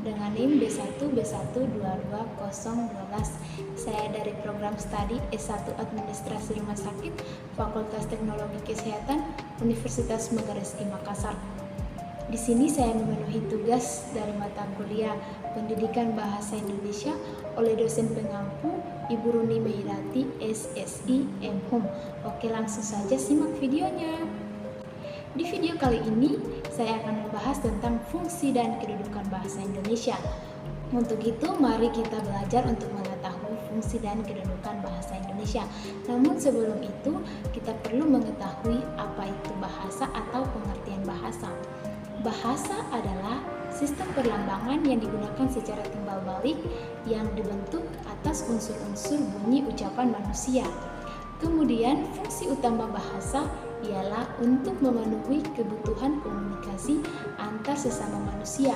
dengan NIM B1B1222012. Saya dari program studi S1 Administrasi Rumah Sakit, Fakultas Teknologi Kesehatan, Universitas Megaris I Makassar. Di sini saya memenuhi tugas dari mata kuliah Pendidikan Bahasa Indonesia oleh dosen pengampu Ibu Runi Mehirati, SSI, M.Hum. Oke, langsung saja simak videonya. Di video kali ini, saya akan membahas tentang fungsi dan kedudukan bahasa Indonesia. Untuk itu, mari kita belajar untuk mengetahui fungsi dan kedudukan bahasa Indonesia. Namun sebelum itu, kita perlu mengetahui apa itu bahasa atau pengertian bahasa. Bahasa adalah sistem perlambangan yang digunakan secara timbal balik yang dibentuk atas unsur-unsur bunyi ucapan manusia. Kemudian, fungsi utama bahasa ialah untuk memenuhi kebutuhan komunikasi antar sesama manusia.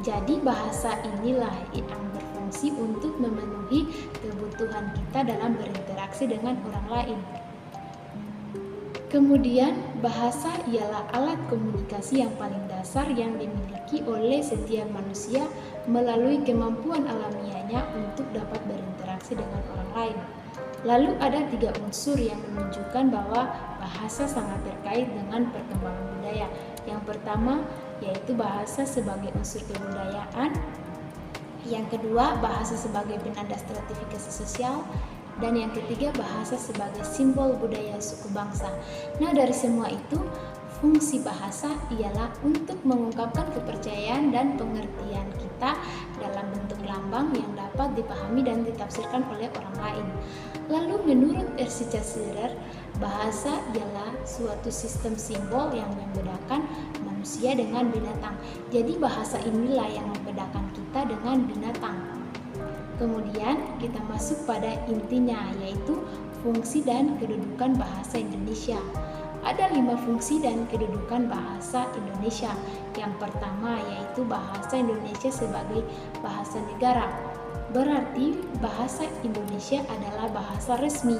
Jadi, bahasa inilah yang berfungsi untuk memenuhi kebutuhan kita dalam berinteraksi dengan orang lain. Kemudian, bahasa ialah alat komunikasi yang paling dasar yang dimiliki oleh setiap manusia melalui kemampuan alamiahnya untuk dapat berinteraksi dengan orang lain. Lalu ada 3 unsur yang menunjukkan bahwa bahasa sangat terkait dengan perkembangan budaya. Yang pertama yaitu bahasa sebagai unsur kebudayaan. Yang kedua, bahasa sebagai penanda stratifikasi sosial. Dan yang ketiga, bahasa sebagai simbol budaya suku bangsa. Nah, dari semua itu, fungsi bahasa ialah untuk mengungkapkan kepercayaan dan pengertian kita dalam bentuk lambang yang dapat dipahami dan ditafsirkan oleh orang lain. Lalu menurut Ersika Schurer, bahasa ialah suatu sistem simbol yang membedakan manusia dengan binatang. Jadi bahasa inilah yang membedakan kita dengan binatang. Kemudian kita masuk pada intinya, yaitu fungsi dan kedudukan bahasa Indonesia. Ada 5 fungsi dan kedudukan bahasa Indonesia. Yang pertama yaitu bahasa Indonesia sebagai bahasa negara. Berarti bahasa Indonesia adalah bahasa resmi.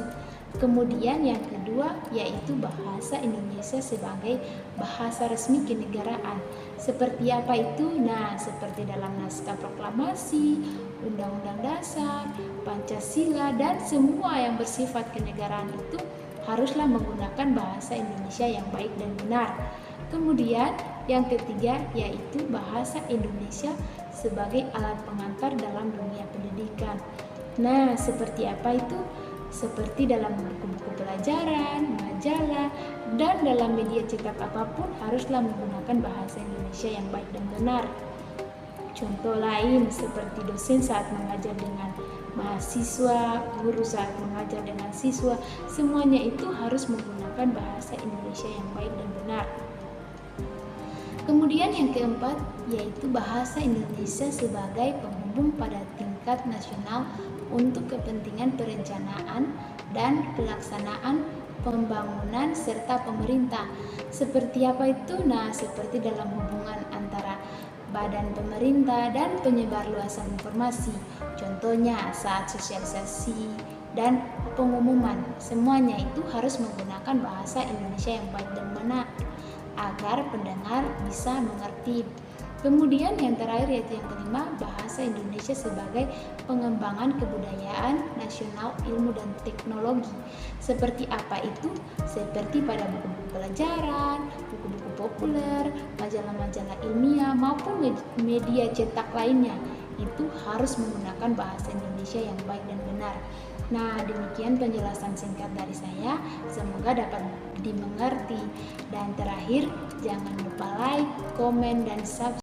Kemudian yang kedua yaitu bahasa Indonesia sebagai bahasa resmi kenegaraan. Seperti apa itu? Nah, seperti dalam naskah proklamasi, Undang-Undang Dasar, Pancasila, dan semua yang bersifat kenegaraan itu haruslah menggunakan bahasa Indonesia yang baik dan benar. Kemudian yang ketiga yaitu bahasa Indonesia sebagai alat pengantar dalam dunia pendidikan. Nah, seperti apa itu? Seperti dalam buku-buku pelajaran, majalah, dan dalam media cetak apapun haruslah menggunakan bahasa Indonesia yang baik dan benar. Contoh lain seperti dosen saat mengajar dengan mahasiswa, guru saat mengajar dengan siswa, semuanya itu harus menggunakan bahasa Indonesia yang baik dan benar. Kemudian yang keempat yaitu bahasa Indonesia sebagai penghubung pada tingkat nasional untuk kepentingan perencanaan dan pelaksanaan pembangunan serta pemerintah. Seperti apa itu? Nah, seperti dalam hubungan antara badan pemerintah dan penyebarluasan informasi. Contohnya saat sosialisasi dan pengumuman, semuanya itu harus menggunakan bahasa Indonesia yang baik dan benar agar pendengar bisa mengerti. Kemudian yang terakhir yaitu yang kelima, bahasa Indonesia sebagai pengembangan kebudayaan nasional, ilmu dan teknologi. Seperti apa itu? Seperti pada buku-buku pelajaran, buku-buku populer, majalah-majalah ilmiah maupun media cetak lainnya. Itu harus menggunakan bahasa Indonesia yang baik dan benar. Nah, demikian penjelasan singkat dari saya. Semoga dapat dimengerti. Dan terakhir, jangan lupa like, komen, dan subscribe